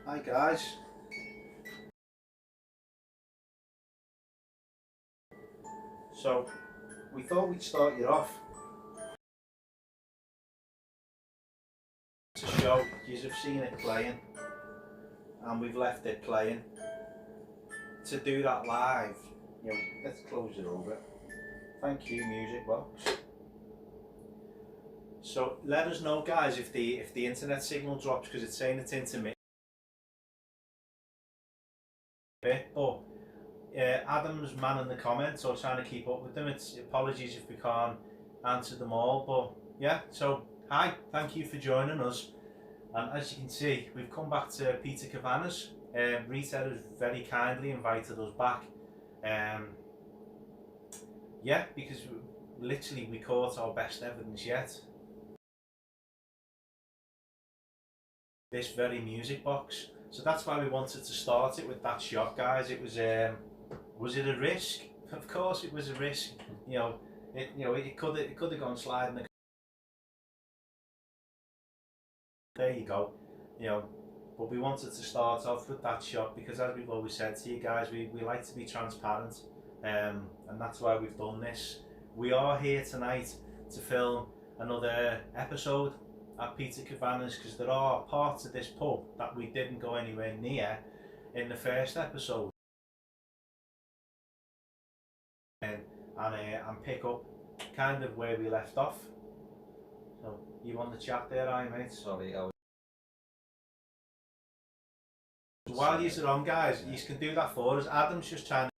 Hi guys. So we thought we'd start you off to show you have seen it playing and we've left it playing. To do that live, you know, let's close it over. Thank you, music box. So let us know guys if the internet signal drops, because it's saying it's intermittent. But Adam's man in the comments, or trying to keep up with them. It's apologies if we can't answer them all, but yeah. So hi, thank you for joining us. And as you can see, we've come back to Peter Kavanaghs. Rita has very kindly invited us back. Yeah, because literally we caught our best evidence yet. This very music box. So that's why we wanted to start it with that shot, guys. It was it a risk? Of course it was a risk. You know, it could have gone sliding. There you go. You know, but we wanted to start off with that shot because, as we've always said to you guys, we like to be transparent, and that's why we've done this. We are here tonight to film another episode at Peter Kavanaghs, because there are parts of this pub that we didn't go anywhere near in the first episode, and pick up kind of where we left off. So you on the chat there, aye mate? Sorry, while you're on, guys, you can do that for us. Adam's just trying to...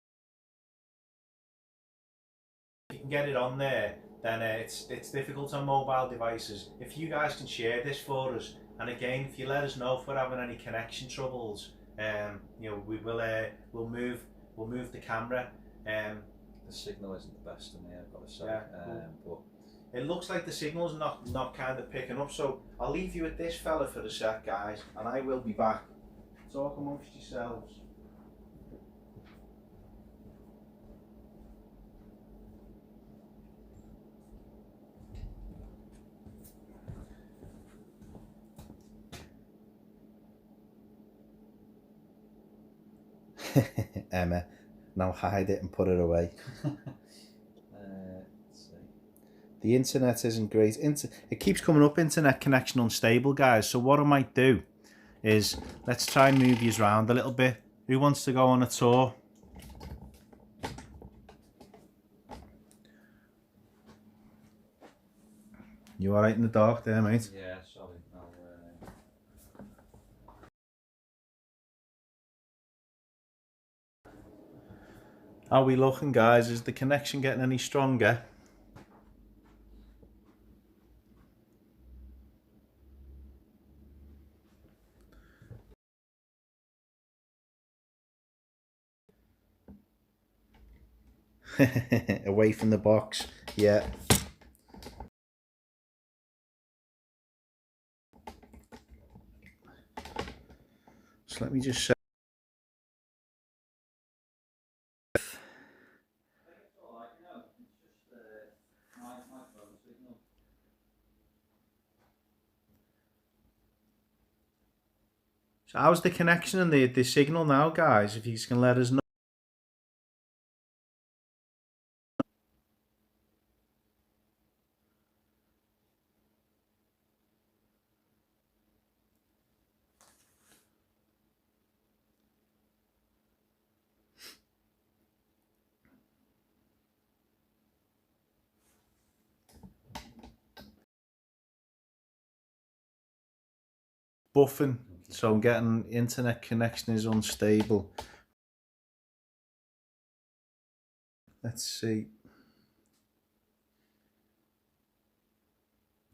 If you can get it on there, then it's difficult on mobile devices. If you guys can share this for us, and again, if you let us know if we're having any connection troubles, you know, we'll move the camera. the signal isn't the best in here, I've got to say. Yeah, but it looks like the signal's not kind of picking up, so I'll leave you with this fella for a sec, guys, and I will be back. Talk amongst yourselves. Emma, now hide it and put it away. let's see. The internet isn't great. It keeps coming up, internet connection unstable, guys. So what I might do is, let's try and move you around a little bit. Who wants to go on a tour? You alright in the dark there, mate? Yeah, sorry. How are we looking, guys? Is the connection getting any stronger? Away from the box, yeah. So let me just say. So how's the connection and the signal now, guys? If you can let us know. Buffing, so I'm getting internet connection is unstable. Let's see.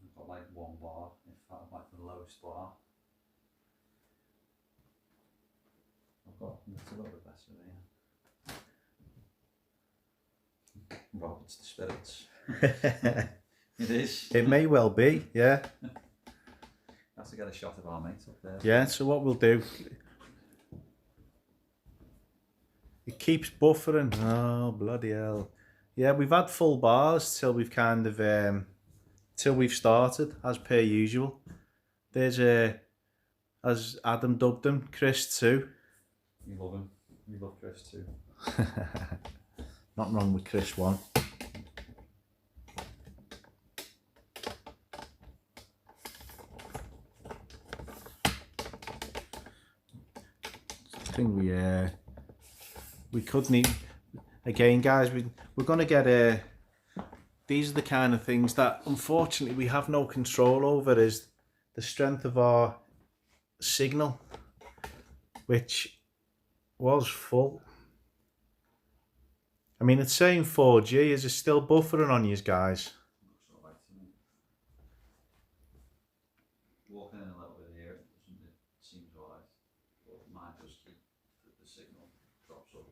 I've got like one bar, in fact, like the lowest bar. I've got it's a little bit better here. Robert's the spirits. It is. It may well be, yeah. Have to get a shot of our mate up there. Yeah, so what we'll do, it keeps buffering. Oh, bloody hell. Yeah, we've had full bars till we've kind of, till we've started, as per usual. There's as Adam dubbed him, Chris too. You love him. You love Chris too. Nothing wrong with Chris 1. I think we couldn't even, again guys, we're going to get these are the kind of things that unfortunately we have no control over, is the strength of our signal, which was full. I mean, it's saying 4G, is it still buffering on you guys? Looks alright to me. Walking in a little bit here, it seems alright. But mine just the signal drops over.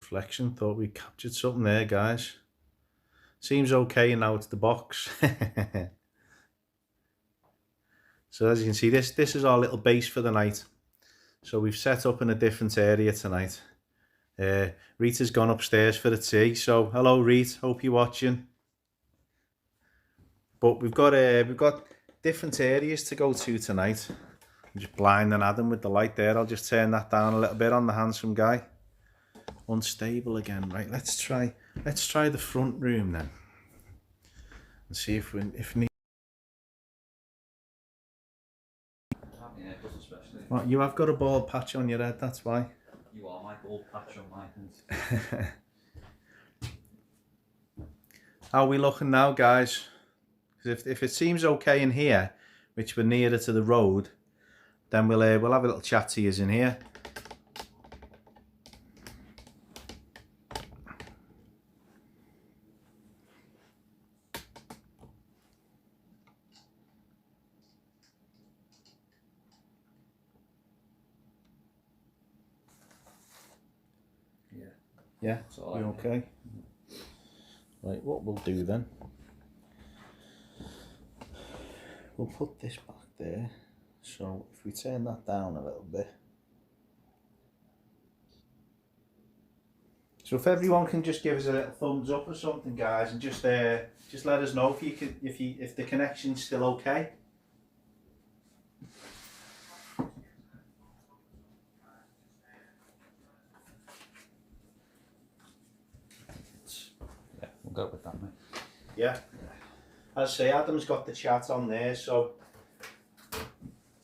Reflection, thought we captured something there, guys. Seems okay, now it's the box. So as you can see, this is our little base for the night. So we've set up in a different area tonight. Rita's gone upstairs for the tea. So hello, Rita, hope you're watching. But we've got different areas to go to tonight. I'm just blinding Adam with the light there. I'll just turn that down a little bit on the handsome guy. Unstable again, right? Let's try the front room then, and see if we What, you have got a bald patch on your head, that's why. You are my bald patch on my head. How are we looking now, guys? Because if it seems okay in here, which we're nearer to the road, then we'll have a little chat to yous in here. Yeah, So you okay? Right, what we'll do then, we'll put this back there. So if we turn that down a little bit. So if everyone can just give us a little thumbs up or something, guys, and just let us know if the connection's still okay. We'll go with that, mate. Yeah. As I say, Adam's got the chat on there, so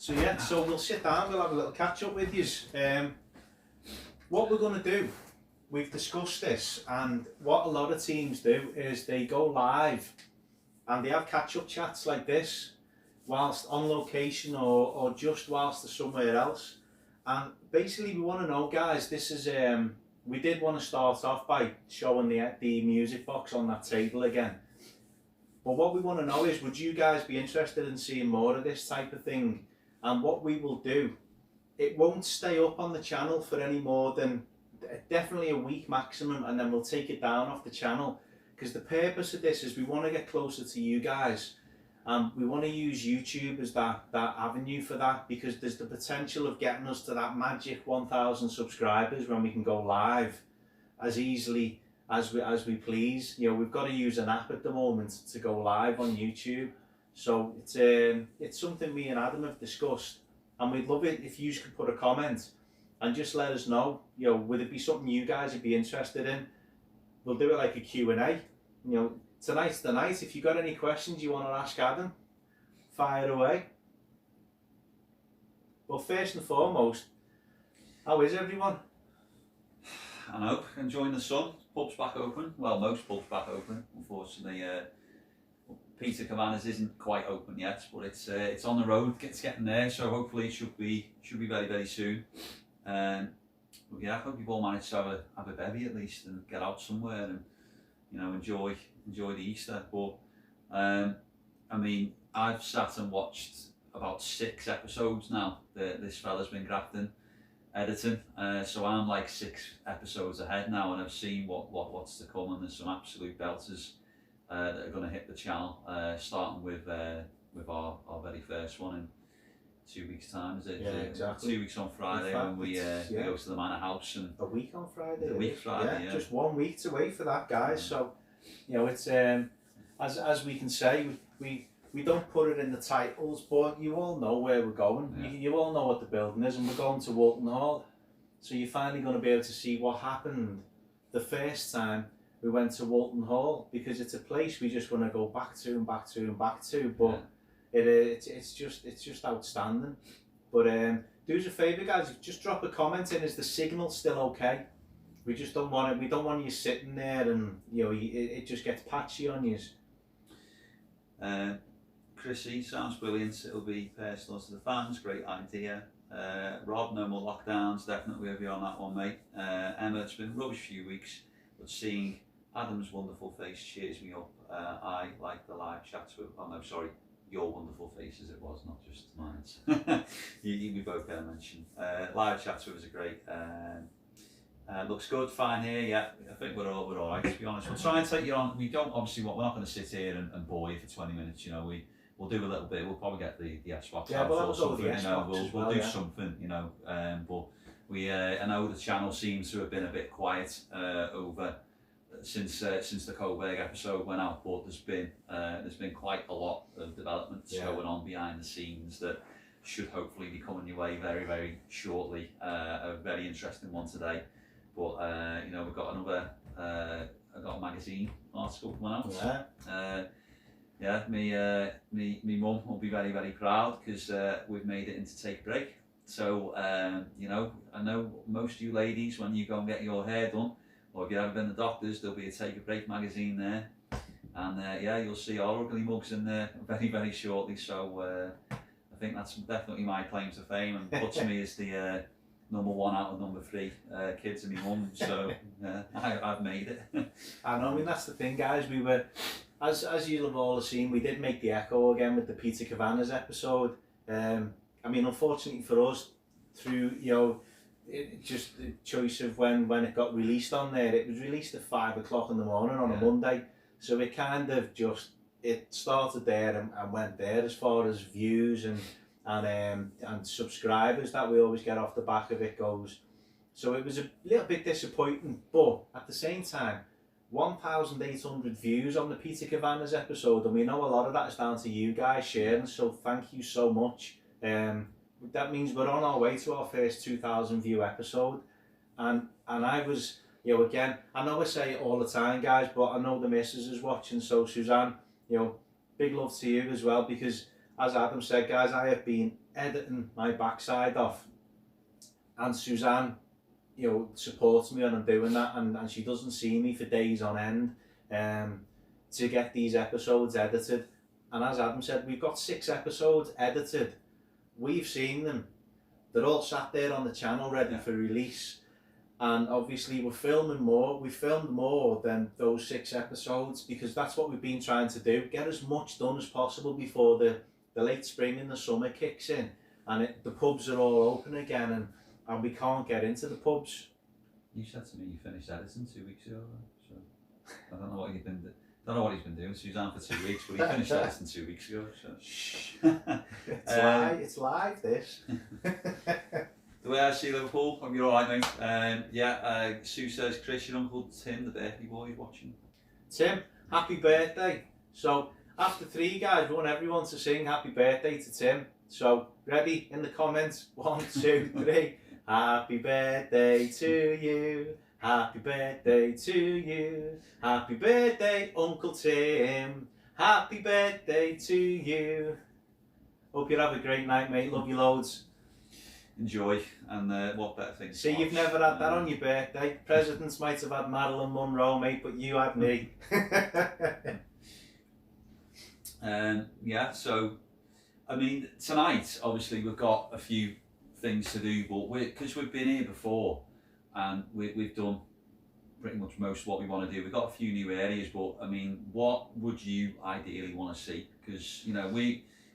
yeah, so we'll sit down, we'll have a little catch up with you. What we're going to do, we've discussed this, and what a lot of teams do is they go live and they have catch up chats like this whilst on location or just whilst they're somewhere else. And basically we want to know, guys, this is we did want to start off by showing the music box on that table again. But what we want to know is, would you guys be interested in seeing more of this type of thing? And what we will do, it won't stay up on the channel for any more than definitely a week maximum, and then we'll take it down off the channel. Because the purpose of this is we want to get closer to you guys. We want to use YouTube as that avenue for that, because there's the potential of getting us to that magic 1,000 subscribers when we can go live as easily as we please. You know, we've got to use an app at the moment to go live on YouTube. So it's something me and Adam have discussed, and we'd love it if you could put a comment and just let us know, you know, would it be something you guys would be interested in? We'll do it like a Q&A. You know, tonight's the night. If you've got any questions you want to ask Adam, fire away. Well, first and foremost, how is everyone? I know, enjoying the sun. Pub's back open. Well, most pubs back open. Unfortunately, Peter Kavanaghs isn't quite open yet, but it's on the road. It's getting there, so hopefully it should be very, very soon. But yeah, I hope you've all managed to have a bevy at least and get out somewhere and, you know, enjoy the Easter. But I mean, I've sat and watched about 6 episodes now that this fella's been grafting, editing. So I'm like 6 episodes ahead now, and I've seen what's to come, and there's some absolute belters that are going to hit the channel, starting with our very first one in 2 weeks' time, is it? Yeah, exactly. 2 weeks on Friday, fact, when we go to the Manor House. And a week on Friday. a week Friday, yeah. Just 1 week to wait for that, guys. So You know, it's as we can say, we don't put it in the titles, but you all know where we're going. Yeah. You all know what the building is, and we're going to Walton Hall. So you're finally going to be able to see what happened the first time we went to Walton Hall, because it's a place we just want to go back to and back to and back to. But it's just outstanding. But do us a favour, guys, just drop a comment in. Is the signal still okay? We just don't want it. We don't want you sitting there and it just gets patchy on you. Chrissy, sounds brilliant. It'll be personal to the fans. Great idea. Rob, no more lockdowns. Definitely with you on that one, mate. Emma, it's been a rubbish few weeks, but seeing Adam's wonderful face cheers me up. I like the live chats with. Oh no, sorry, your wonderful face as it was, not just mine. we both get a mention. Live chats with us are great. Looks good, fine here. Yeah, I think we're all right. To be honest, we'll try and take you on. We don't obviously we're not going to sit here and bore you for 20 minutes. You know, we'll do a little bit. We'll probably get the Xbox out or something. You know, we'll do something. You know, but we I know the channel seems to have been a bit quiet over since the Coburg episode went out, but there's been quite a lot of developments going on behind the scenes that should hopefully be coming your way very, very shortly. A very interesting one today. But you know, we've got another. I got a magazine article coming out. Yeah, me mum will be very, very proud because we've made it into Take a Break. So you know, I know most of you ladies, when you go and get your hair done, or if you've ever been to the doctors, there'll be a Take a Break magazine there, and yeah, you'll see our ugly mugs in there very, very shortly. So I think that's definitely my claim to fame, and puts me as the number 1 out of number 3 kids and my mum. So I've made it. I mean, that's the thing, guys. We were, as you'll have all seen, we did make the echo again with the Peter Kavanaghs episode. I mean, unfortunately for us, through just the choice of when it got released on there, it was released at 5 o'clock in the morning on a Monday. So it kind of just started there and went there as far as views and subscribers that we always get off the back of it goes. So it was a little bit disappointing, but at the same time, 1,800 views on the Peter Kavanaghs episode, and we know a lot of that is down to you guys sharing, so thank you so much. That means we're on our way to our first 2,000 view episode, and I was, again, I know I say it all the time, guys, but I know the missus is watching, so Suzanne, big love to you as well, because as Adam said, guys, I have been editing my backside off, and Suzanne, supports me when I'm doing that, and she doesn't see me for days on end to get these episodes edited. And as Adam said, we've got 6 episodes edited. We've seen them. They're all sat there on the channel ready for release. And obviously we're filming more. We filmed more than those 6 episodes because that's what we've been trying to do. Get as much done as possible before the late spring and the summer kicks in. And the pubs are all open again and we can't get into the pubs. You said to me you finished editing 2 weeks ago, so I don't know what you've been don't know what he's been doing, Suzanne, for 2 weeks, but he finished editing 2 weeks ago. So. Shh. It's live, this. The way I see Liverpool, hope you're alright, mate. Sue says, Chris, your Uncle Tim, the birthday boy, is watching. Tim, happy birthday. So, after 3, guys, we want everyone to sing happy birthday to Tim. So, ready in the comments? 1, 2, 3. Happy birthday to you. Happy birthday to you. Happy birthday, Uncle Tim. Happy birthday to you. Hope you have a great night, mate. Love you loads. Enjoy, and what better thing? See, you've never had that on your birthday. Presidents might have had Marilyn Monroe, mate, but you had me. So, I mean, tonight, obviously, we've got a few things to do, but because we've been here before, and we've done pretty much most of what we want to do. We've got a few new areas, but I mean, what would you ideally want to see? Because,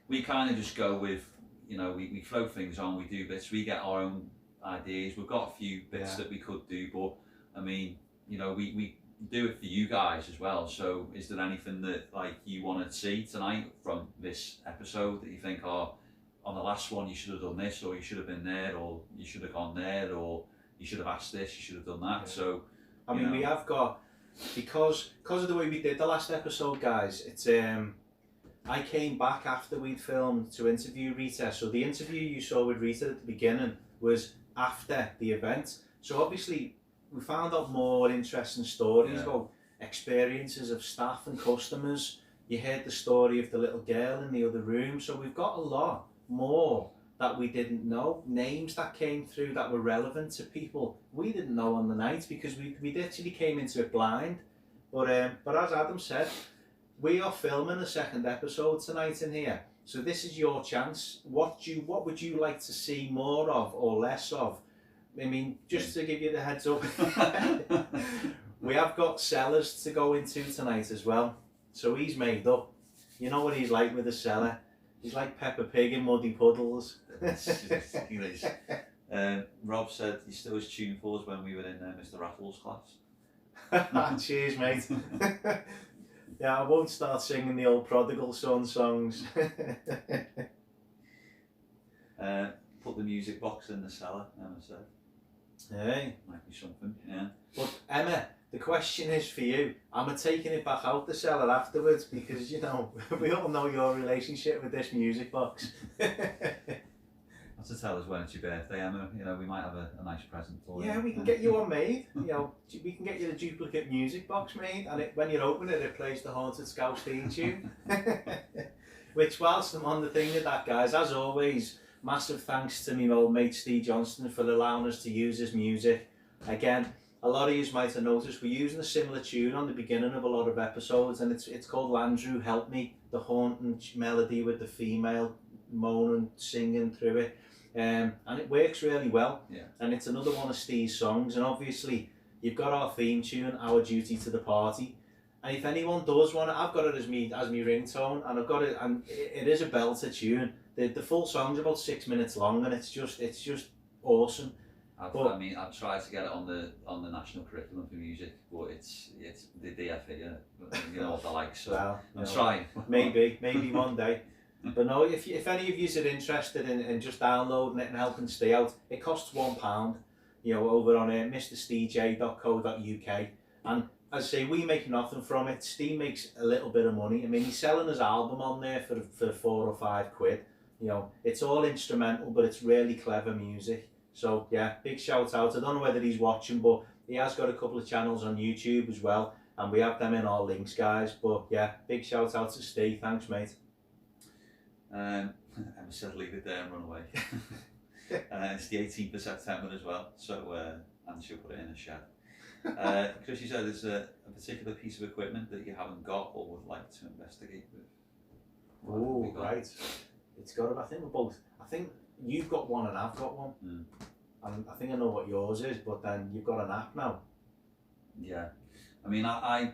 we kind of just go with, we flow things on, we do bits, we get our own ideas. We've got a few bits that we could do, but I mean, we do it for you guys as well. So is there anything that you want to see tonight from this episode that you think, on the last one you should have done this, or you should have been there, or you should have gone there, or you should have asked this, you should have done that? So I mean, we have got because of the way we did the last episode, guys. It's I came back after we'd filmed to interview Rita. So the interview you saw with Rita at the beginning was after the event. So obviously we found out more interesting stories about experiences of staff and customers. You heard the story of the little girl in the other room. So we've got a lot more that we didn't know, names that came through that were relevant to people we didn't know on the night, because we literally came into it blind. But as Adam said, we are filming a second episode tonight in here, so this is your chance. What would you like to see more of or less of? I mean, just to give you the heads up, we have got cellars to go into tonight as well, so he's made up. You know what he's like with a cellar. He's like Peppa Pig in muddy puddles. Rob said he still was tuned for us when we were in Mr. Rattle's class. Cheers, mate. Yeah, I won't start singing the old Prodigal Son songs. Put the music box in the cellar, Emma said. Hey. Might be something, yeah. But Emma, the question is for you. I'm taking it back out the cellar afterwards, because, you know, we all know your relationship with this music box. That's to tell us when it's your birthday, Emma. You know, we might have a nice present for you. Yeah, we can get you one made. You know, we can get you the duplicate music box made, and when you open it, it plays the Haunted Scouse theme tune. Which, whilst I'm on the thing of that, guys, as always, massive thanks to my old mate Steve Johnston for allowing us to use his music. Again, a lot of you might have noticed we're using a similar tune on the beginning of a lot of episodes, and it's called Landrew Help Me, the haunting melody with the female moaning, singing through it. And it works really well. Yeah. And it's another one of Steve's songs, and obviously you've got our theme tune, Our Duty to the Party. And if anyone does want it, I've got it as me ringtone, and I've got it, and it is a belter tune. The full song's about 6 minutes long, and it's just awesome. I've tried to get it on the national curriculum for music, but it's the DFE, you know what they're like, so well, I'm trying. Maybe one day. But no, if any of you are interested in just downloading it and helping stay out, it costs £1, you know, over on mrstj.co.uk. And as I say, we make nothing from it. Steve makes a little bit of money. I mean, he's selling his album on there for £4 or £5. You know, it's all instrumental, but it's really clever music. So yeah, big shout out. I don't know whether he's watching, but he has got a couple of channels on YouTube as well, and we have them in our links, guys. But yeah, big shout out to Steve. Thanks, mate. Emma said leave it there and run away. It's the 18th of September as well, so and she'll put it in a shed. Chrissy said there's a particular piece of equipment that you haven't got or would like to investigate with. Oh, right. It's got I think we're both. I think you've got one and I've got one. And I think I know what yours is, but then you've got an app now. Yeah. I mean, I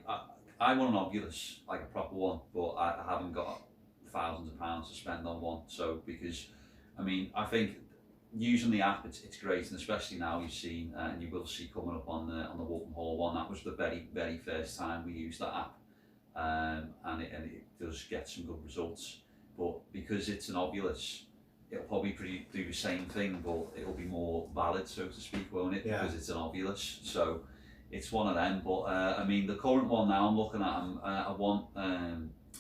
want an Oculus, like a proper one, but I haven't got thousands of pounds to spend on one. So because I mean, I think using the app it's great, and especially now you've seen and you will see coming up on the Walton Hall one, that was the very first time we used that app, and it does get some good results. But because it's an Oculus, it'll probably do the same thing, but it'll be more valid, so to speak, won't it? Yeah. Because it's an Oculus, so it's one of them. But I mean, the current one now I'm looking at, I want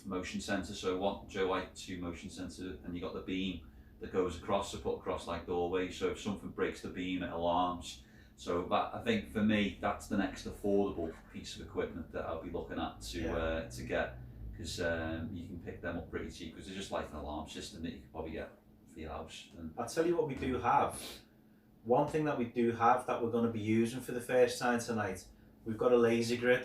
motion sensor, so I want Joe White 2 motion sensor, and you got the beam that goes across, to put across like doorways, so if something breaks the beam it alarms. So that, I think for me, that's the next affordable piece of equipment that I'll be looking at to get, because you can pick them up pretty cheap, because they're just like an alarm system that you could probably get for your house. And I'll tell you what we do have. One thing that we do have that we're going to be using for the first time tonight, we've got a laser grid.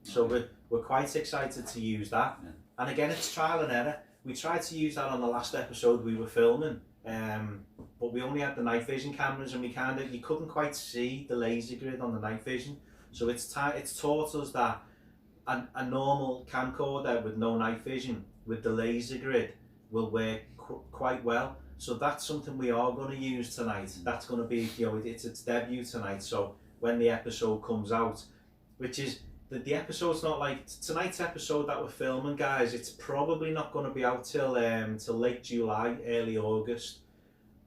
So we're quite excited to use that. Yeah. And again, it's trial and error. We tried to use that on the last episode we were filming, but we only had the night vision cameras, and you couldn't quite see the laser grid on the night vision. So it's taught us that a normal camcorder with no night vision with the laser grid will work quite well. So that's something we are going to use tonight. That's going to be, you know, it's its debut tonight. So when the episode comes out, which is the episode's not like tonight's episode that we're filming, guys, it's probably not going to be out till late July, early August.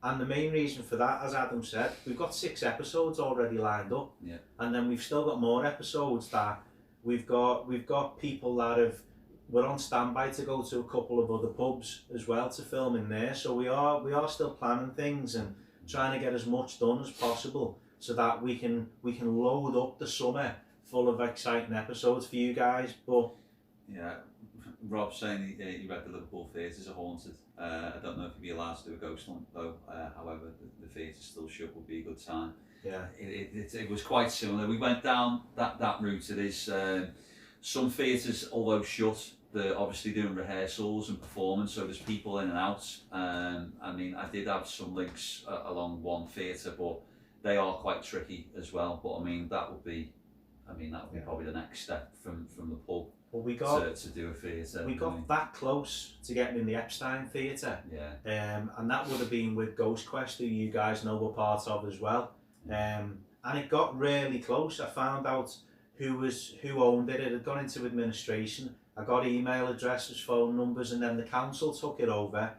And the main reason for that, as Adam said, we've got 6 episodes already lined up, and then we've still got more episodes that we've got people that we're on standby to go to a couple of other pubs as well to film in there. So we are still planning things and trying to get as much done as possible so that we can load up the summer full of exciting episodes for you guys. But yeah, Rob's saying he read the Liverpool theatres are haunted. I don't know if you'd be allowed to do a ghost hunt though. However, the theatre's still shut would be a good time. Yeah, it was quite similar. We went down that route. It is some theatres, although shut, they're obviously doing rehearsals and performance, so there's people in and out. I mean, I did have some links along one theatre, but they are quite tricky as well. But I mean, that would be probably the next step from the pub. Well, we got to do a theatre. We got that close to getting in the Epstein Theatre. Yeah. And that would have been with Ghost Quest, who you guys know we're part of as well. And it got really close. I found out who owned it. It had gone into administration. I got email addresses, phone numbers, and then the council took it over.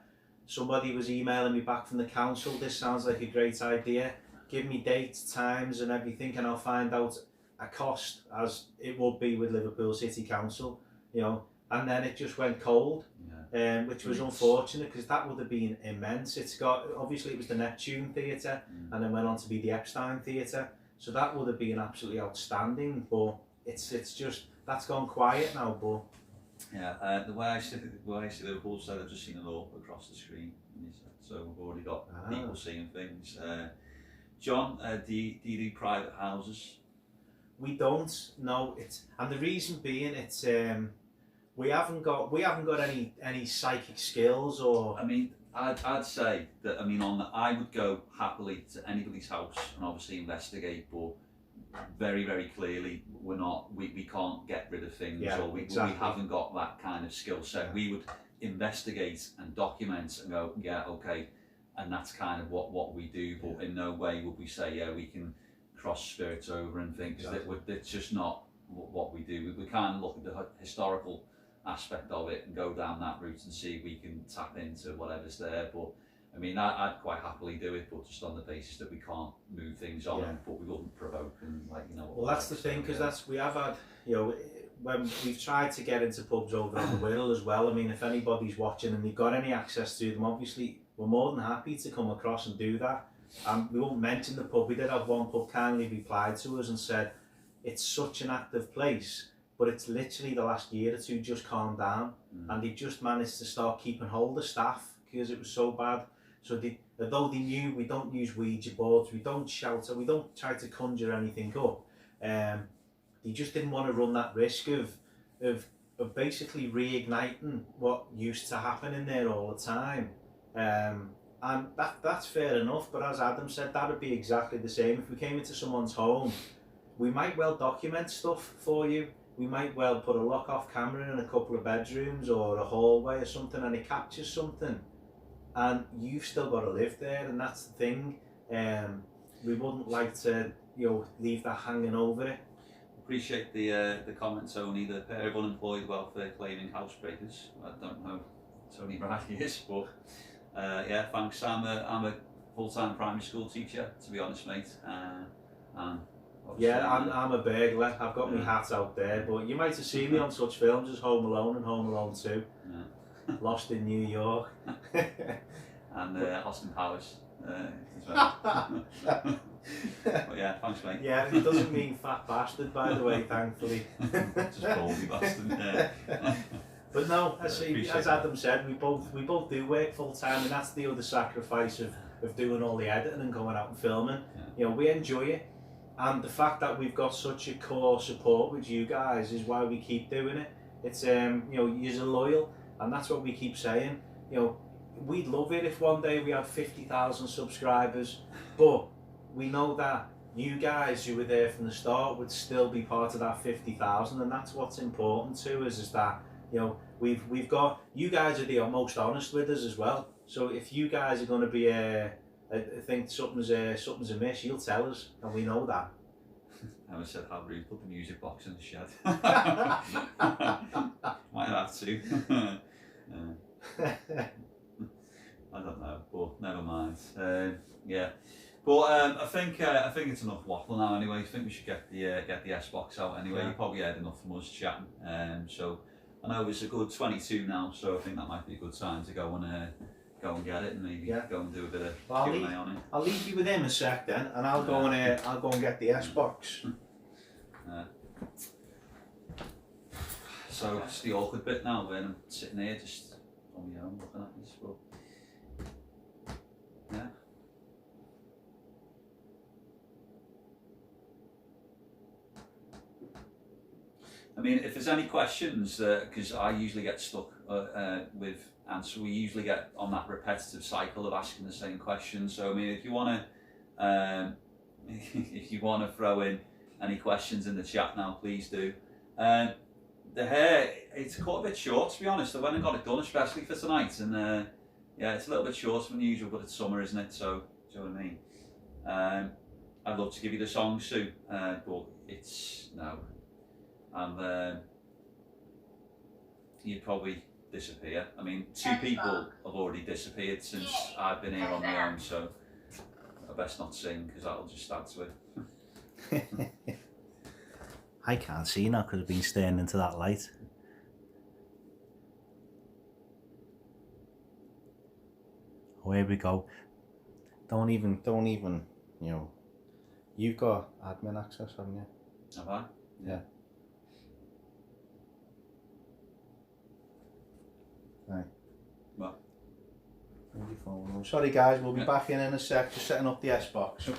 Somebody was emailing me back from the council. This sounds like a great idea. Give me dates, times, and everything, and I'll find out a cost, as it would be with Liverpool City Council, you know. And then it just went cold, which was unfortunate because that would have been immense. It's got, obviously it was the Neptune Theatre, and then went on to be the Epstein Theatre, so that would have been absolutely outstanding. But it's just, that's gone quiet now. But yeah, the way I see Liverpool said, I've just seen it all across the screen, so we've already got people seeing things. John, do you do private houses? We don't. No, and the reason being, it's we haven't got any psychic skills or. I mean, I'd say that, I mean, I would go happily to anybody's house and obviously investigate, but very, very clearly we can't get rid of things, or we haven't got that kind of skill set. Yeah. We would investigate and document and go, yeah, okay, and that's kind of what we do, but in no way would we say, yeah, we can cross spirits over and things. It's just not what we do. We can't look at the historical aspect of it and go down that route and see if we can tap into whatever's there. But I mean, I'd quite happily do it, but just on the basis that we can't move things on, but we wouldn't provoke and, like, you know. Well, that's the thing, because we have had, you know, when we've tried to get into pubs over on the Wirral as well. I mean, if anybody's watching and they've got any access to them, obviously we're more than happy to come across and do that. We won't mention the pub. We did have one pub kindly replied to us and said it's such an active place, but it's literally the last year or two just calmed down, and they've just managed to start keeping hold of staff because it was so bad. So although they knew we don't use Ouija boards, we don't shout, we don't try to conjure anything up, they just didn't want to run that risk of basically reigniting what used to happen in there all the time. And that's fair enough, but as Adam said, that would be exactly the same. If we came into someone's home, we might well document stuff for you. We might well put a lock-off camera in a couple of bedrooms or a hallway or something, and it captures something. And you've still got to live there, and that's the thing. We wouldn't like to, you know, leave that hanging over it. Appreciate the comment, Tony. The pair of unemployed welfare claiming housebreakers. I don't know Tony Brady is, but yeah, thanks. I'm a full-time primary school teacher, to be honest, mate. Yeah, I'm a burglar. I've got my hat out there, but you might have seen me on such films as Home Alone and Home Alone 2. Yeah. Lost in New York. And Austin Powers as well. But yeah, thanks, mate. Yeah, it doesn't mean fat bastard, by the way, thankfully. Just baldy bastard, yeah. But no, as Adam said, we both do work full time, and that's the other sacrifice of doing all the editing and going out and filming. Yeah. You know, we enjoy it, and the fact that we've got such a core support with you guys is why we keep doing it. It's you know, you're loyal, and that's what we keep saying. You know, we'd love it if one day we had 50,000 subscribers, but we know that you guys who were there from the start would still be part of that 50,000, and that's what's important to us, is that, you know, we've got, you guys are the most honest with us as well. So if you guys are going to be think something's amiss, you'll tell us, and we know that. I said, how rude, put the music box in the shed. Might have to. I don't know, but never mind. Yeah, but I think it's enough waffle now. Anyway, I think we should get the S box out. Anyway, you probably heard enough from us chatting. So I know it's a good 22 now, so I think that might be a good time to go and get it and maybe go and do a bit of Q&A on it. I'll leave you with him a sec then, and I'll go and get the S box. So it's the awkward bit now when I'm sitting here just on my own looking at this. But yeah. I mean, if there's any questions, because I usually get stuck with answer, we usually get on that repetitive cycle of asking the same question. So I mean, if you want to, if you want to throw in any questions in the chat now, please do. The hair, it's cut a bit short, to be honest. I went and got it done, especially for tonight, and yeah, it's a little bit shorter than usual, but it's summer, isn't it? So, do you know what I mean? I'd love to give you the song, Sue, but it's no. And you'd probably disappear. I mean, 2 people have already disappeared since I've been here on my own, so I best not sing because that'll just add to it. I can't see now because I've been staring into that light. Oh, here we go. Don't even, you know, you've got admin access, haven't you? Have I? Yeah. Right. What? Where's your phone? Oh, sorry guys, we'll be back in a sec, just setting up the S box.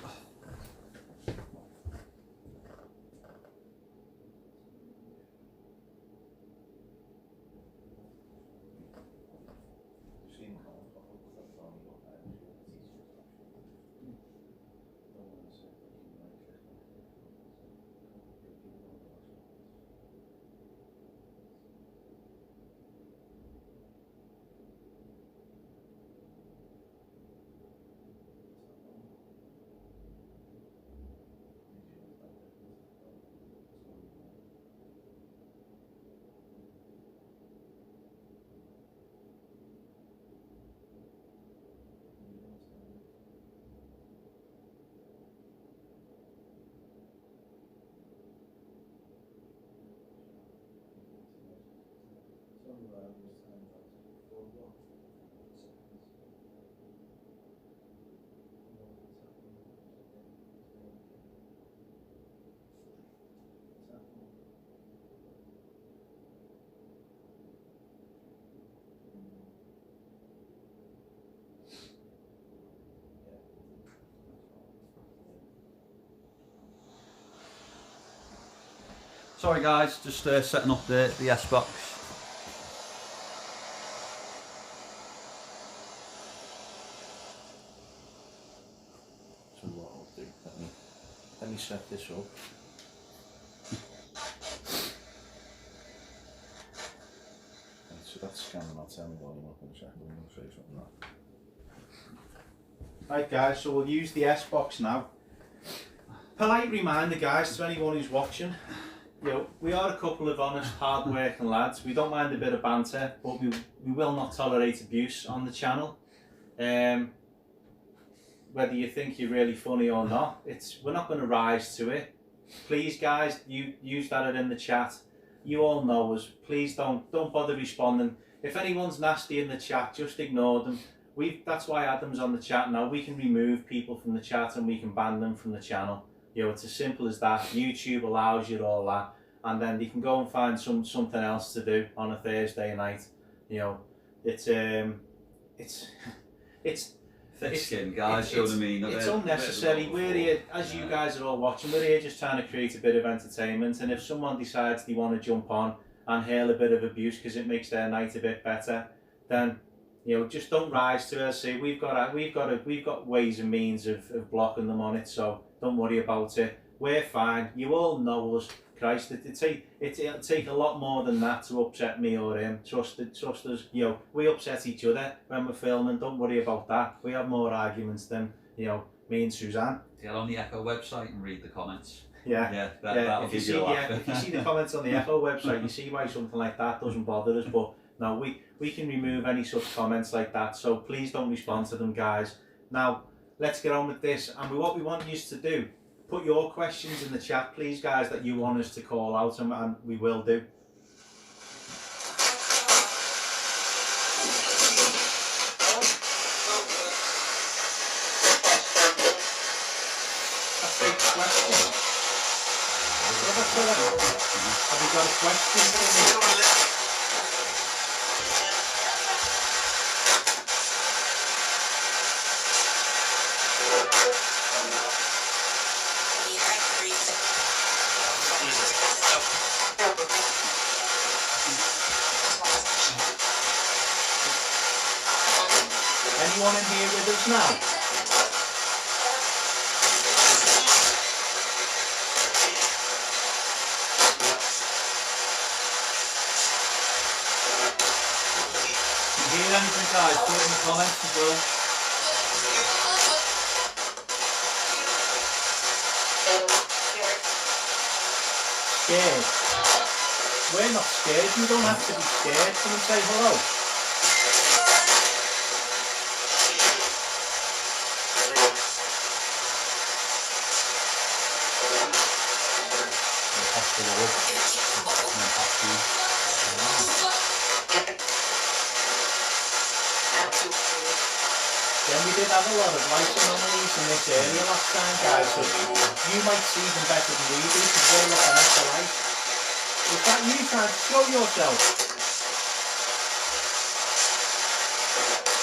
Sorry guys, just setting up the S box. So what I'll do, let me set this up. Right, so that's scanning, I'll tell me volume up in a second, we'll say something like that. Right guys, so we'll use the S box now. Polite reminder guys to anyone who's watching, you know, we are a couple of honest, hard-working lads. We don't mind a bit of banter, but we will not tolerate abuse on the channel. Whether you think you're really funny or not, we're not going to rise to it. Please, guys, you use that in the chat. You all know us. Please don't bother responding. If anyone's nasty in the chat, just ignore them. That's why Adam's on the chat now. We can remove people from the chat and we can ban them from the channel. You know, it's as simple as that. YouTube allows you all that, and then you can go and find something else to do on a Thursday night. You know, it's thick skin, guys. You know what I mean? It's unnecessary. We're here, as you guys are all watching, we're here just trying to create a bit of entertainment. And if someone decides they want to jump on and hail a bit of abuse because it makes their night a bit better, then you know, just don't rise to it. See, we've got ways and means of blocking them on it. So don't worry about it. We're fine. You all know us. Christ, it'll take a lot more than that to upset me or him. Trust us. You know, we upset each other when we're filming. Don't worry about that. We have more arguments than, you know, me and Suzanne. Get on the Echo website and read the comments. Yeah. That'll give you a laugh. If you see the comments on the Echo website, you see why something like that doesn't bother us. But No, we can remove any such comments like that, so please don't respond to them, guys. Now, let's get on with this, and what we want you to do, put your questions in the chat, please, guys, that you want us to call out, and we will do. Have you got a question for me? Anyone in here with us now? Anything, guys, put it in the comments as well. Scared? We're not scared, you don't have to be scared. Come and say hello. Then we did have a lot of light anomalies in this area last time, guys, so you might see them better than we do because we're looking at the light. Was that you trying to show yourself?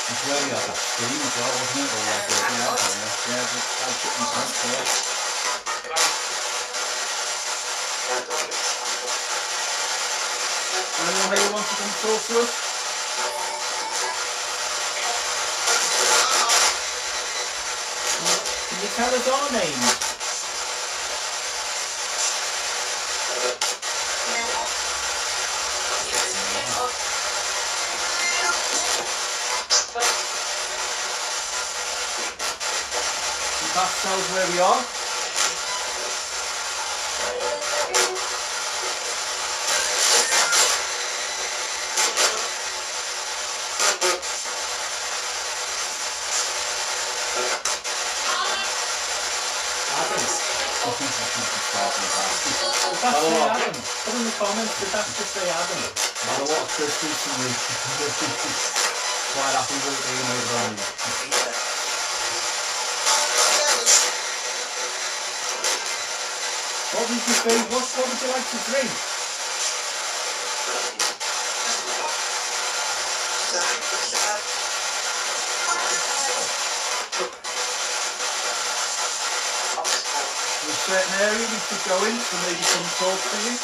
It's where we had that stream as well, wasn't it? Yeah, I took my pants first. Anyone here wants to come talk to us? Can you tell us our names? That tells where we are. Did that say Adam? Put in the comments, did that just say Adam? I watched this recently. Quite happy with it being over on you. What would you think? What would you like to drink? There's a certain area we should go in, so maybe come talk to you.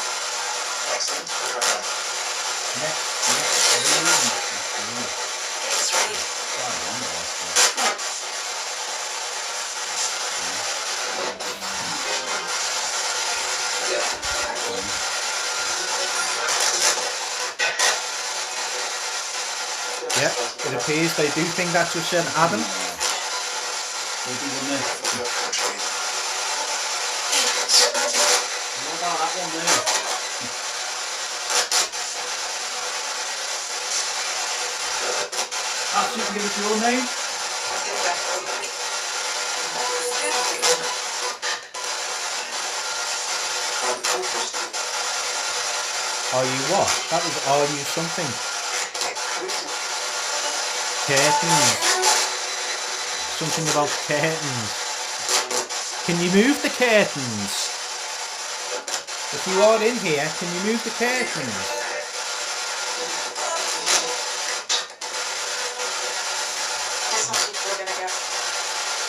Yeah, it appears they do think that just said Adam. Maybe wouldn't it? What about that one there? Perhaps you can give us your name. Are you what? That was are you something? Curtains. Something about curtains. Can you move the curtains? If you are in here, can you move the curtains?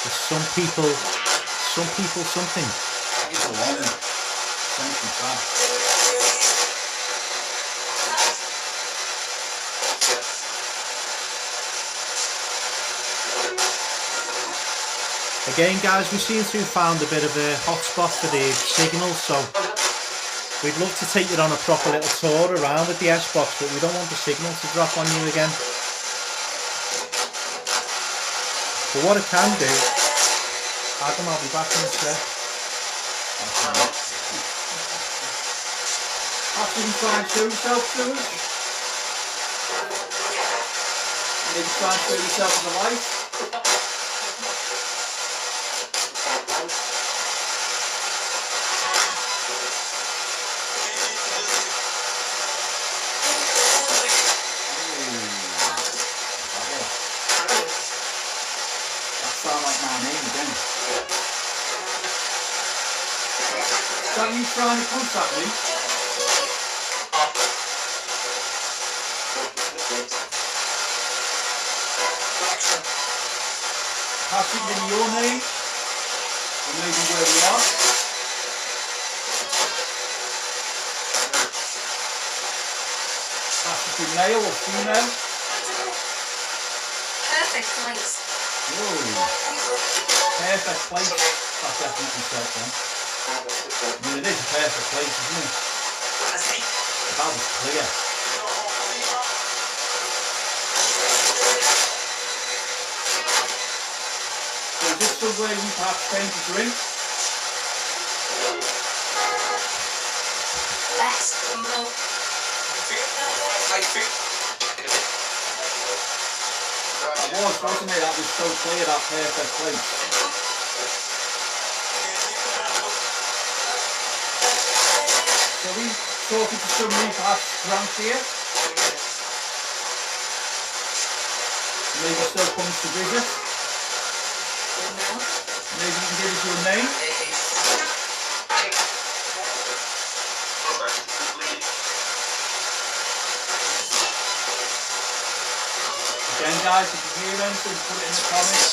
There's some people, something. It's a woman. Something fast. Again, guys, we seem to have found a bit of a hotspot for the signal, so we'd love to take you on a proper little tour around with the S-Box, but we don't want the signal to drop on you again. But what I can do, Adam, I'll be back in a sec. After you try and show yourself to us. Maybe try and throw yourself in the light. That sounds like my name again. Is that you trying to contact me? Has it been your name? Or maybe where we are? Has it been male or female? Perfect place. Whoa. Perfect place. That's definitely felt then. I mean, it is a perfect place, isn't it? That was clear. So is this somewhere you perhaps came to drink? Best milk. It was, wasn't it? That was so clear, that perfect place. So we talking to somebody perhaps drunk here? Maybe still comes to visit? Maybe you can give us your name? Again guys, if you hear anything, put it in the comments.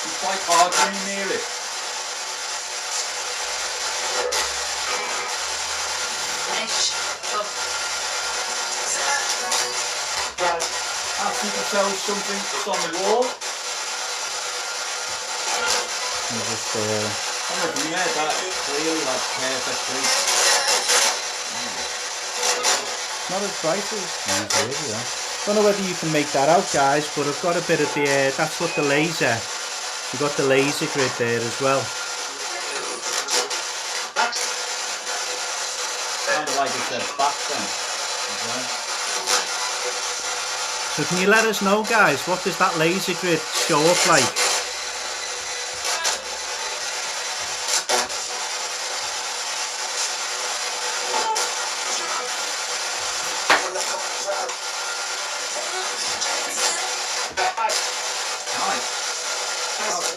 It's quite hard when you hear it. Perhaps you can tell us something that's on the wall. Just, I don't know if you heard that clearly, like perfect place. not as bright as usually, yeah. Don't know whether you can make that out, guys, but I've got a bit of the, that's what the laser, you've got the laser grid there as well. Sounded like it's back then. So can you let us know, guys, what does that laser grid show up like?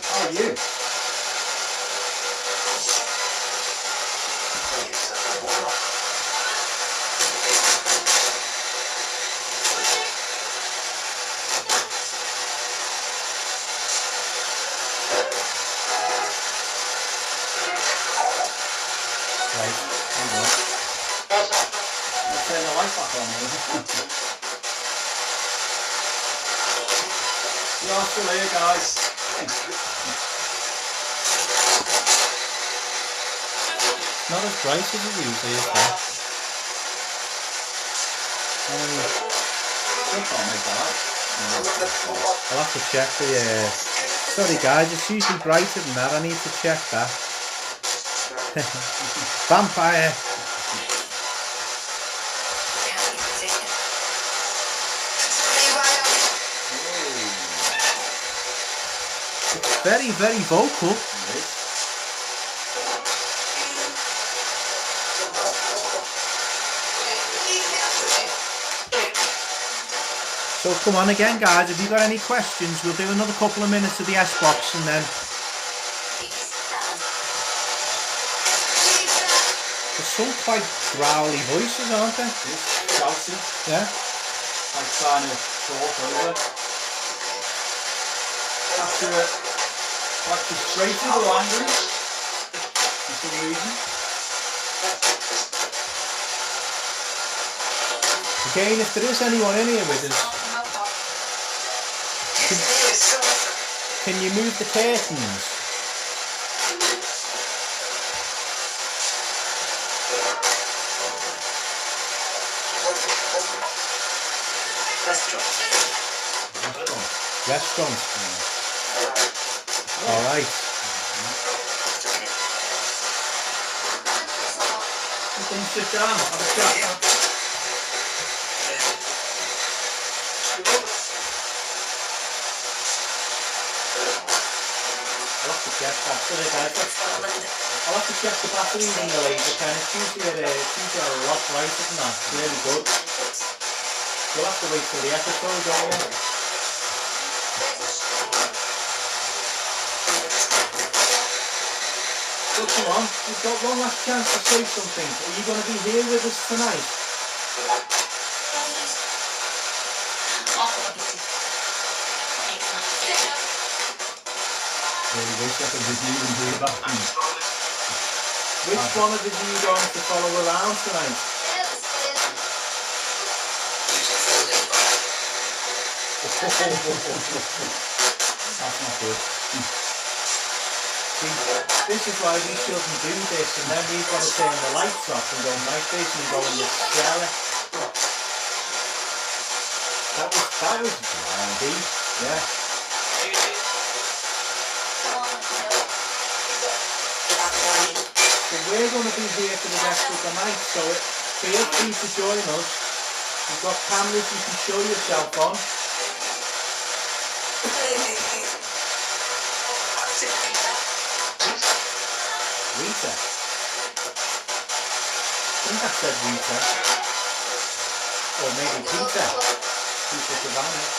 How are you? Right, hold on. Let's turn the light back on here. We are still here, guys. Not as bright as it usually is, though. Still can't make that out. I'll have to check the, sorry guys, it's usually brighter than that, I need to check that. Vampire! It's very, very vocal. So come on again guys, if you've got any questions, we'll do another couple of minutes of the S-Box and then... There's some quite growly voices, aren't there? Shouting. Yeah. Like trying to talk over. That's frustrated or angry for some reason. Again, if there is anyone in here with us, can you move the curtains? Restaurant. Alright. You can sit down, have a chat. check that. So Scotland. I'll have to check the batteries in the laser pen. It's usually a lot brighter than that. It's really good. You'll have to wait till the episode, don't you? So come on, you've got one last chance to say something. Are you going to be here with us tonight? Really wish I could review and do the bathroom. Which one of us are you going to follow around tonight? That's not good. See, this is why we shouldn't do this, and then we've got to turn the lights off and go like this and go in the cellar. That was deep, yeah. So we're going to be here for the rest of the night, so feel free to join us. We've got cameras you can show yourself on. Rita. I think I said Rita. Or maybe Peter. Peter Kavanaghs.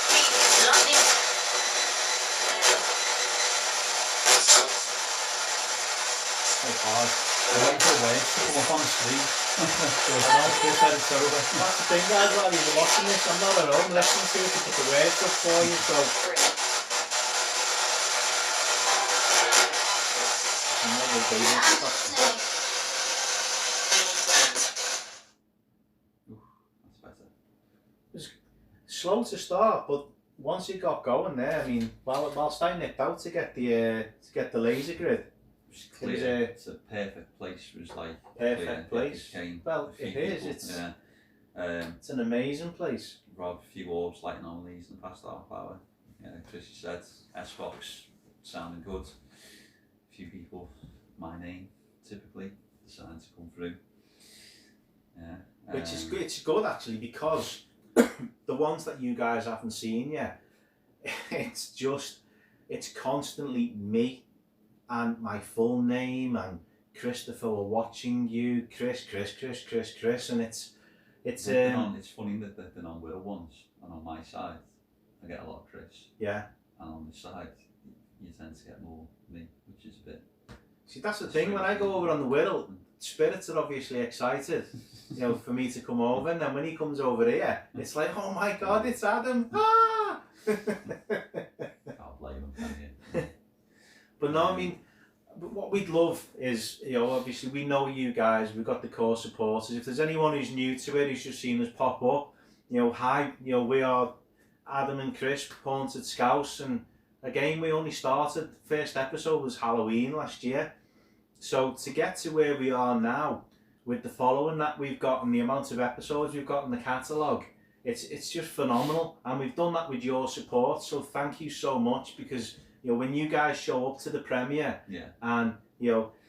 So hard. I'm waiting for a wave to come up on the street. It's over. That's the thing, guys, while you're watching this, I'm not at home listening to it to put the words up for you, so... That's better. Slow to start, but once it got going there, I mean, whilst I nipped out to get the laser grid, It's clear. It's a perfect place. It was like perfect place. Well, it is. People. It's an amazing place. Rob, a few orbs lighting on these in the past half hour. Yeah, Chris said S-Box sounding good. A few people, my name typically deciding to come through. Yeah, which is good. It's good actually, because the ones that you guys haven't seen yet, it's constantly me and my full name and Christopher, we're watching you, Chris, and it's funny that they've been on Will ones, and on my side I get a lot of Chris. Yeah. And on this side you tend to get more me, which is a bit. See, that's the thing, when I go over on the Whirl, spirits are obviously excited, for me to come over, and then when he comes over here, it's like, oh my God, it's Adam! Ah! Can't blame him, can you? But no, I mean, what we'd love is, obviously we know you guys, we've got the core supporters. If there's anyone who's new to it, who's just seen us pop up, hi, we are Adam and Chris, Haunted Scouse, and again, we only started, first episode was Halloween last year. So to get to where we are now, with the following that we've got and the amount of episodes we've got in the catalogue, it's just phenomenal. And we've done that with your support, so thank you so much, because when you guys show up to the premiere, and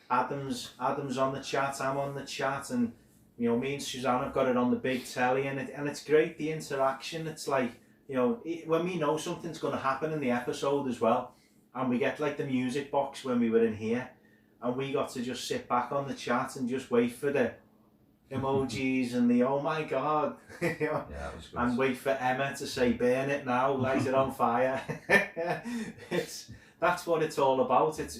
Adam's on the chat, I'm on the chat, and me and Suzanne have got it on the big telly, and it's great, the interaction. It's like, when we know something's going to happen in the episode as well, and we get like the music box when we were in here, and we got to just sit back on the chat and just wait for the emojis and the oh my God, Yeah, that was good. and wait for Emma to say burn it now, light it on fire. That's what it's all about. It's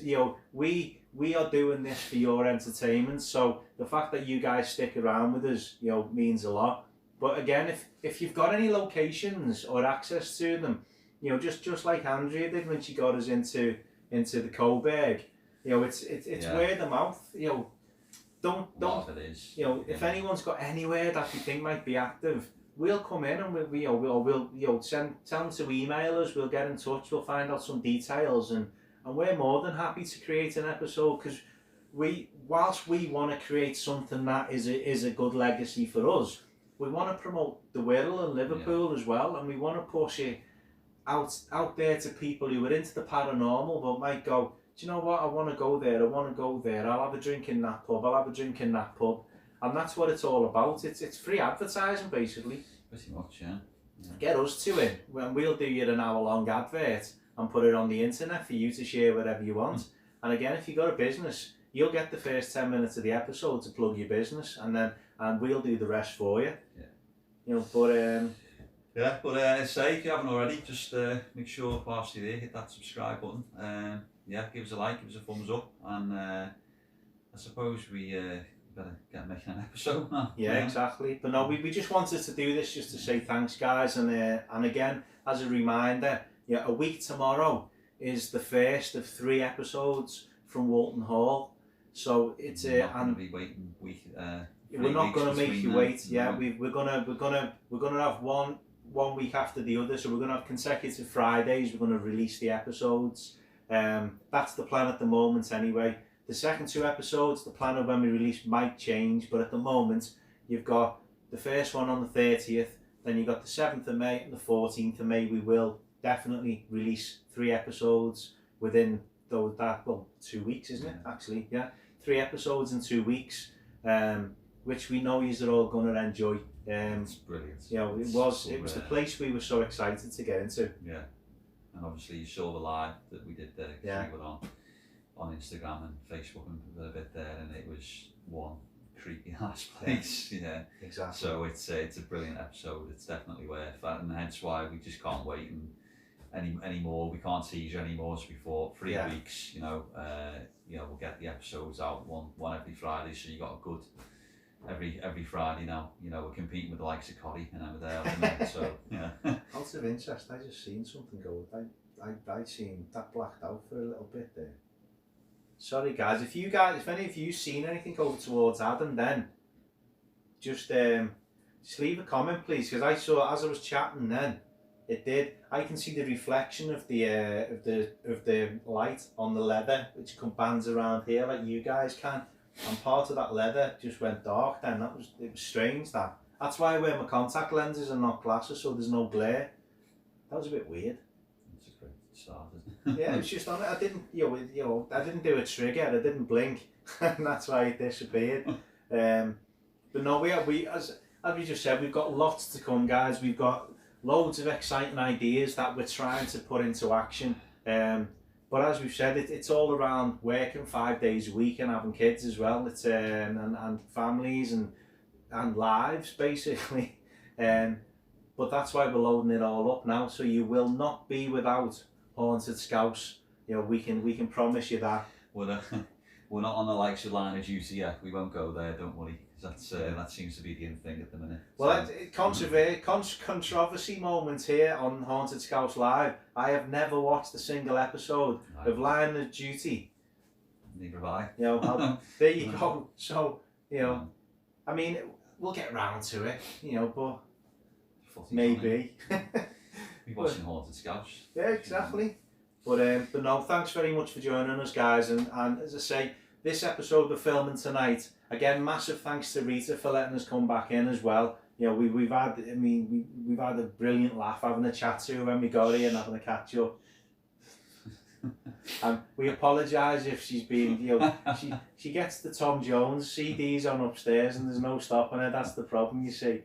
we are doing this for your entertainment, so the fact that you guys stick around with us means a lot. But again, if you've got any locations or access to them, just like Andrea did when she got us into the Coburg, it's word of mouth. Don't it is. If anyone's got anywhere that you think might be active, we'll come in and we'll tell them to email us. We'll get in touch. We'll find out some details, and we're more than happy to create an episode, because whilst we want to create something that is a good legacy for us, we want to promote the Whirl and Liverpool as well, and we want to push it out there to people who are into the paranormal but might go, do you know what, I want to go there, I'll have a drink in that pub, and that's what it's all about. It's free advertising, basically. Pretty much, yeah. Get us to it, when we'll do you an hour-long advert and put it on the internet for you to share wherever you want. And again, if you've got a business, you'll get the first 10 minutes of the episode to plug your business, and we'll do the rest for you. Yeah. You know, but yeah, but say if you haven't already, just make sure whilst you're there, hit that subscribe button. Yeah, give us a like, give us a thumbs up, and I suppose we better get making an episode now. yeah, exactly. But no, we just wanted to do this just to say thanks, guys, and again, as a reminder, yeah, a week tomorrow is the first of 3 episodes from Walton Hall. So it's We're not going to be waiting we're not going to make you wait. Yeah, no. we're gonna have one week after the other. So we're gonna have consecutive Fridays. We're gonna release the episodes. That's the plan at the moment, anyway. The second 2 episodes, the plan of when we release might change, but at the moment, you've got the first one on the 30th, then you've got the 7th of May and the 14th of May. We will definitely release 3 episodes within 2 weeks, isn't it? Actually, yeah, 3 episodes in 2 weeks, which we know you're all going to enjoy. It's brilliant. You know, it was the place we were so excited to get into. Yeah, and obviously you saw the live that we did there. Yeah. We were on Instagram and Facebook and a bit there, and it was one creepy ass place. Yeah, Exactly. so it's a brilliant episode. It's definitely worth that, and hence why we just can't wait and anymore. We can't tease you anymore. So we thought 3 weeks. You know, we'll get the episodes out one every Friday. So you got a good every Friday now. You know, we're competing with the likes of Coddy and Emmerdale. So yeah. Out of interest, I just seen something go. I seen that blacked out for a little bit there. Sorry guys, if any of you seen anything over towards Adam, then just leave a comment, please, because I saw as I was chatting then, it did. I can see the reflection of the light on the leather, which bands around here like you guys can, and part of that leather just went dark. Then it was strange. That's why I wear my contact lenses and not glasses, so there's no glare. That was a bit weird. It's a great start, isn't it? Yeah, it was just on it. I didn't, I didn't do a trigger. I didn't blink, and that's why it disappeared. But no, we as we just said, we've got lots to come, guys. We've got loads of exciting ideas that we're trying to put into action. But as we've said, it's all around working 5 days a week and having kids as well. It's and families and lives basically. But that's why we're loading it all up now. So you will not be without Haunted Scouse. You know, we can promise you that. We're not on the likes of Line of Duty yet. We won't go there, don't worry. That seems to be the in thing at the minute. Well, controversy moment here on Haunted Scouse Live. I have never watched a single episode of Line of Duty. Neither have I. You know, there you go. So, you know, I mean, we'll get round to it, you know, but maybe. Be watching Haunted Scouse. Yeah, exactly. But no, thanks very much for joining us, guys. And as I say, this episode we're filming tonight. Again, massive thanks to Rita for letting us come back in as well. You know, we've had a brilliant laugh having a chat to her when we got here and having a catch up. And we apologise if she's been, you know, she gets the Tom Jones CDs on upstairs and there's no stopping her. That's the problem, you see.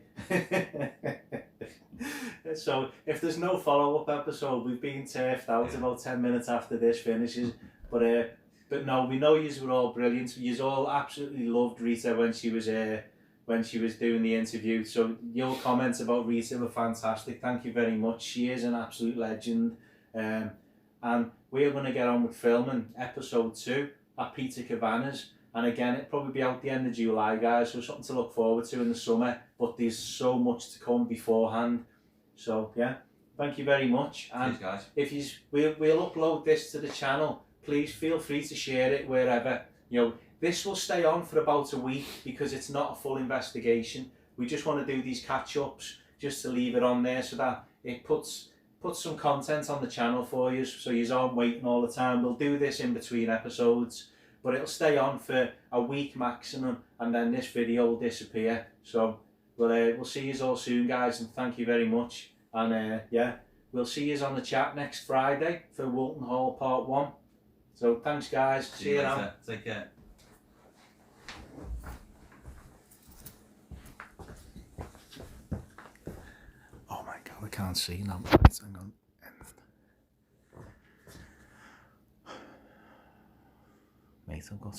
So if there's no follow-up episode, we've been turfed out about 10 minutes after this finishes. But no, we know yous were all brilliant. Yous all absolutely loved Rita when she was doing the interview. So your comments about Rita were fantastic. Thank you very much. She is an absolute legend. And we are going to get on with filming episode 2 at Peter Kavanaghs. And again, it'll probably be out the end of July, guys. So something to look forward to in the summer. But there's so much to come beforehand. So yeah, thank you very much. And guys. if we'll upload this to the channel, please feel free to share it wherever. You know, this will stay on for about a week because it's not a full investigation. We just want to do these catch-ups just to leave it on there so that it puts some content on the channel for you, so you aren't waiting all the time. We'll do this in between episodes, but it'll stay on for a week maximum, and then this video will disappear. So we'll see you all soon, guys, and thank you very much. And yeah, we'll see you on the chat next Friday for Walton Hall Part 1. So thanks, guys. See you later. now. Take care. Oh my God, I can't see now. Right, hang on. I've got